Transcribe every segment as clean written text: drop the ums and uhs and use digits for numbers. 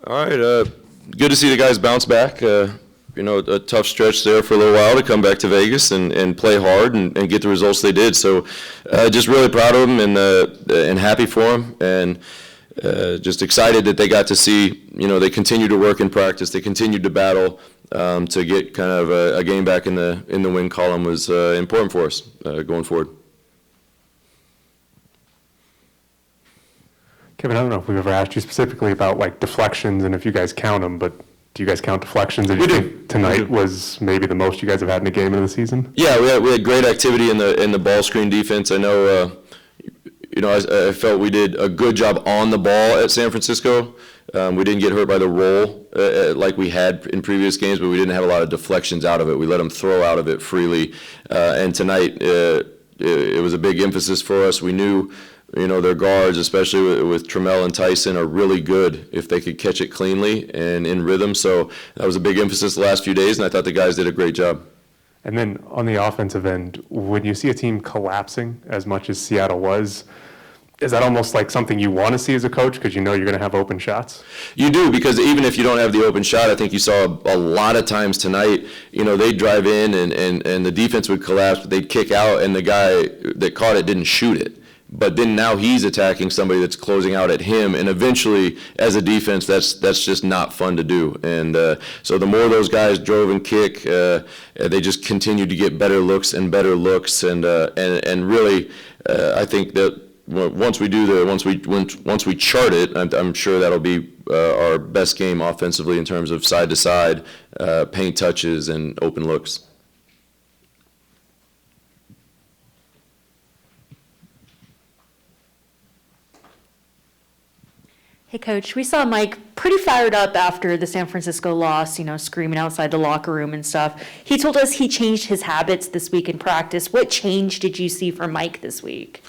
All right, good to see the guys bounce back. A tough stretch there for a little while to come back to Vegas and play hard and get the results they did. So just really proud of them and happy for them, and just excited that they got to see, they continue to work in practice. They continued to battle to get kind of a game back in the win column was important for us going forward. Kevin, I don't know if we've ever asked you specifically about like deflections and if you guys count them, but do you guys count deflections? And We you do. think tonight was maybe the most you guys have had in a game of the season? Yeah, we had great activity in the ball screen defense. I know, I felt we did a good job on the ball at San Francisco. We didn't get hurt by the roll like we had in previous games, but we didn't have a lot of deflections out of it. We let them throw out of it freely. And tonight, it was a big emphasis for us. We knew, their guards, especially with Trammell and Tyson, are really good if they could catch it cleanly and in rhythm. So that was a big emphasis the last few days, and I thought the guys did a great job. And then on the offensive end, when you see a team collapsing as much as Seattle was, is that almost like something you want to see as a coach because you're going to have open shots? You do, because even if you don't have the open shot, I think you saw a lot of times tonight, they'd drive in and the defense would collapse, but they'd kick out and the guy that caught it didn't shoot it. But then now he's attacking somebody that's closing out at him, and eventually, as a defense, that's just not fun to do. And so the more those guys drove and kick, they just continued to get better looks, and really, I think that once we chart it, I'm sure that'll be our best game offensively in terms of side to side, paint touches, and open looks. Hey, Coach, we saw Mike pretty fired up after the San Francisco loss, screaming outside the locker room and stuff. He told us he changed his habits this week in practice. What change did you see from Mike this week?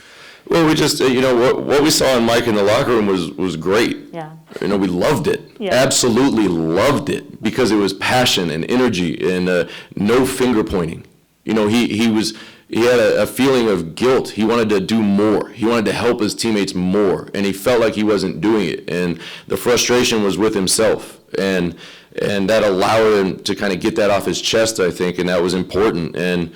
Well, we just, what we saw in Mike in the locker room was great. Yeah. We loved it. Yeah. Absolutely loved it, because it was passion and energy and no finger pointing. He had a feeling of guilt. He wanted to do more. He wanted to help his teammates more, and he felt like he wasn't doing it. And the frustration was with himself, and that allowed him to kind of get that off his chest, I think, and that was important. And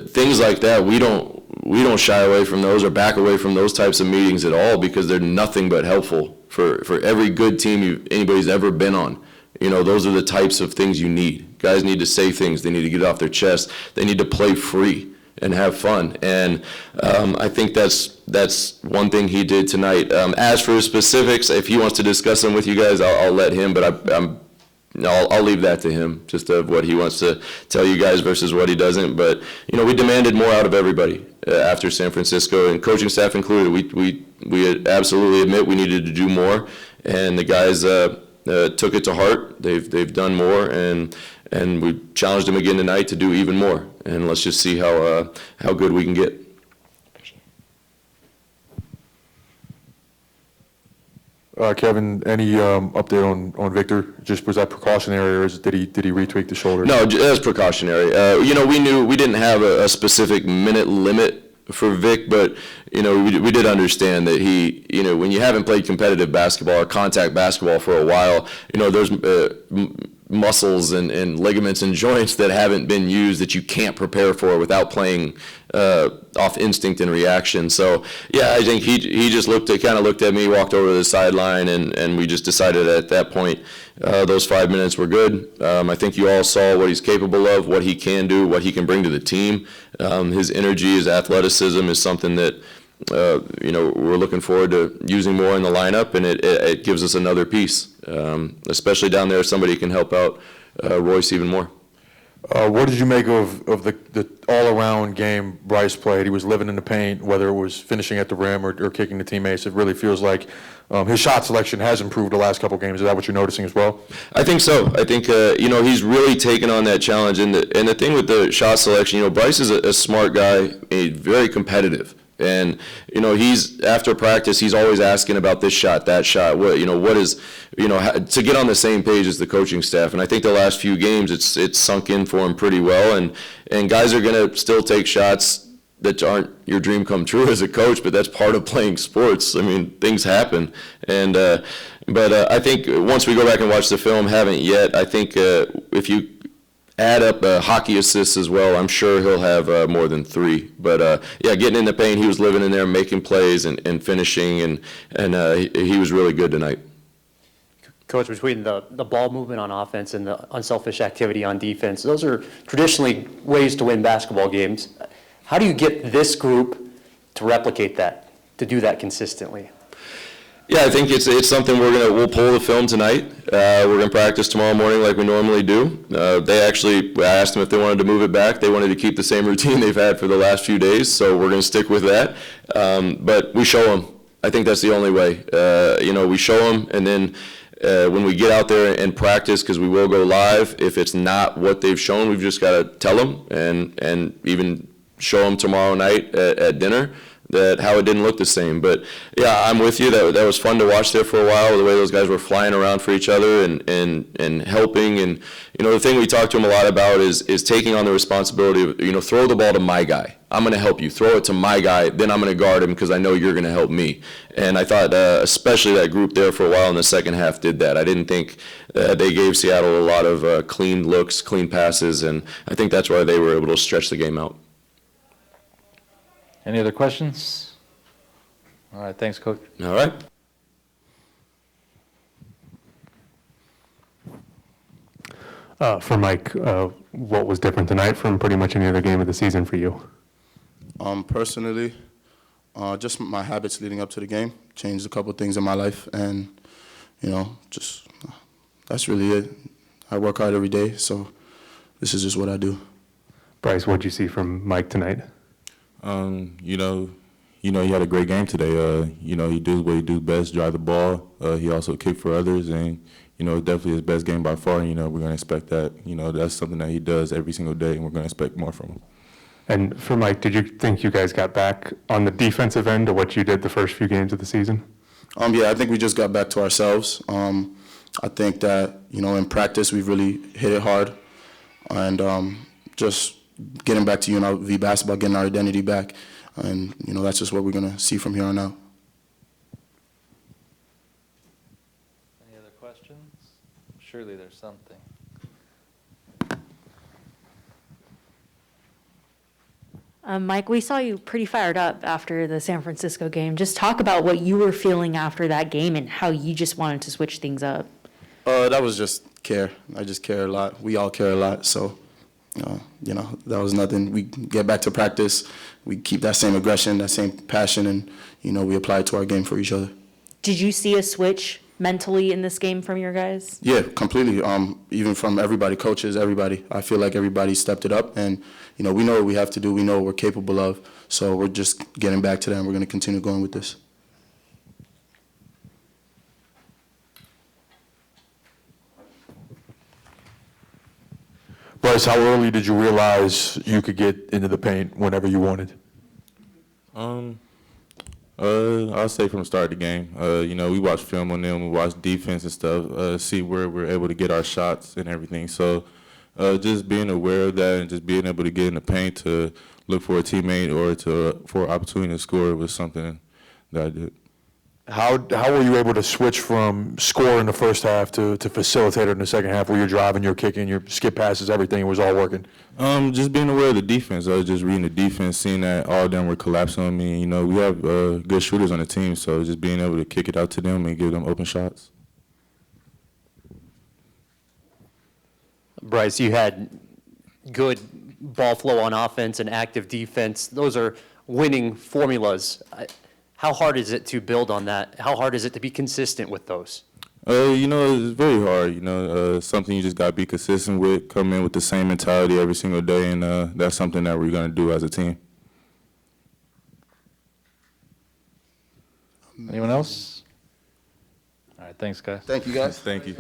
things like that, we don't shy away from those or back away from those types of meetings at all, because they're nothing but helpful for every good team anybody's ever been on. Those are the types of things you need. Guys need to say things. They need to get it off their chest. They need to play free and have fun. And I think that's one thing he did tonight. As for specifics, if he wants to discuss them with you guys, I'll let him. But I'll leave that to him, just of what he wants to tell you guys versus what he doesn't. But we demanded more out of everybody after San Francisco, and coaching staff included. We absolutely admit we needed to do more, and the guys took it to heart. They've done more, and we challenged them again tonight to do even more. And let's just see how good we can get. Kevin, any update on Victor? Just was that precautionary, or did he retweak the shoulder? No, that's precautionary. We knew we didn't have a specific minute limit for Vic, but we did understand that he, when you haven't played competitive basketball or contact basketball for a while, there's muscles and ligaments and joints that haven't been used that you can't prepare for without playing off instinct and reaction. So yeah, I think he just looked at me, walked over to the sideline, and we just decided at that point those 5 minutes were good. I think you all saw what he's capable of, what he can do, what he can bring to the team. His energy, his athleticism is something that we're looking forward to using more in the lineup, and it gives us another piece, especially down there. Somebody can help out Royce even more. What did you make of the all-around game Bryce played? He was living in the paint, whether it was finishing at the rim or kicking to teammates. It really feels like his shot selection has improved the last couple games. Is that what you're noticing as well? I think so. I think he's really taken on that challenge. And the thing with the shot selection, Bryce is a smart guy, very competitive. And he's, after practice, he's always asking about this shot, that shot. What is to get on the same page as the coaching staff. And I think the last few games it's sunk in for him pretty well. And guys are going to still take shots that aren't your dream come true as a coach, but that's part of playing sports. I mean, things happen. And but I think once we go back and watch the film, haven't yet, I think if you add up hockey assists as well, I'm sure he'll have more than 3. But yeah, getting in the paint, he was living in there, making plays and finishing, and he was really good tonight. Coach, between the ball movement on offense and the unselfish activity on defense, those are traditionally ways to win basketball games. How do you get this group to replicate that, to do that consistently? Yeah, I think it's something we'll pull the film tonight. We're gonna practice tomorrow morning like we normally do. I asked them if they wanted to move it back. They wanted to keep the same routine they've had for the last few days, so we're gonna stick with that. But we show them. I think that's the only way. We show them, and then when we get out there and practice, because we will go live, if it's not what they've shown, we've just got to tell them and even show them tomorrow night at dinner that how it didn't look the same. But yeah, I'm with you. That was fun to watch there for a while, the way those guys were flying around for each other and helping. And the thing we talked to them a lot about is taking on the responsibility of, throw the ball to my guy. I'm going to help you. Throw it to my guy, then I'm going to guard him because I know you're going to help me. And I thought especially that group there for a while in the second half did that. I didn't think they gave Seattle a lot of clean looks, clean passes, and I think that's why they were able to stretch the game out. Any other questions? All right, thanks, Coach. All right. For Mike, what was different tonight from pretty much any other game of the season for you? Personally, just my habits leading up to the game, changed a couple things in my life, and, just that's really it. I work hard every day, so this is just what I do. Bryce, what did you see from Mike tonight? He had a great game today. He does what he does best, drive the ball. He also kicked for others, and, definitely his best game by far. We're going to expect that. That's something that he does every single day, and we're going to expect more from him. And for Mike, did you think you guys got back on the defensive end of what you did the first few games of the season? Yeah, I think we just got back to ourselves. I think that, in practice, we've really hit it hard. And just getting back to UNLV basketball, getting our identity back. And, that's just what we're going to see from here on out. Any other questions? Surely there's something. Mike, we saw you pretty fired up after the San Francisco game. Just talk about what you were feeling after that game and how you just wanted to switch things up. That was just care. I just care a lot. We all care a lot. So, that was nothing. We get back to practice. We keep that same aggression, that same passion, and, we apply it to our game for each other. Did you see a switch mentally in this game from your guys? Yeah, completely. Even from everybody, coaches, everybody. I feel like everybody stepped it up, and we know what we have to do. We know what we're capable of. So we're just getting back to that, and we're going to continue going with this. Bryce, how early did you realize you could get into the paint whenever you wanted? I'll say from the start of the game. We watch film on them, we watch defense and stuff, see where we're able to get our shots and everything. So just being aware of that and just being able to get in the paint to look for a teammate or for an opportunity to score was something that I did. How were you able to switch from score in the first half to facilitator in the second half where you're driving, you're kicking, your skip passes, everything was all working? Just being aware of the defense. I was just reading the defense, seeing that all of them were collapsing on me. We have good shooters on the team, so just being able to kick it out to them and give them open shots. Bryce, you had good ball flow on offense and active defense. Those are winning formulas. How hard is it to build on that? How hard is it to be consistent with those? It's very hard. Something you just got to be consistent with, come in with the same mentality every single day, and that's something that we're going to do as a team. Anyone else? All right, thanks, guys. Thank you, guys. Thank you.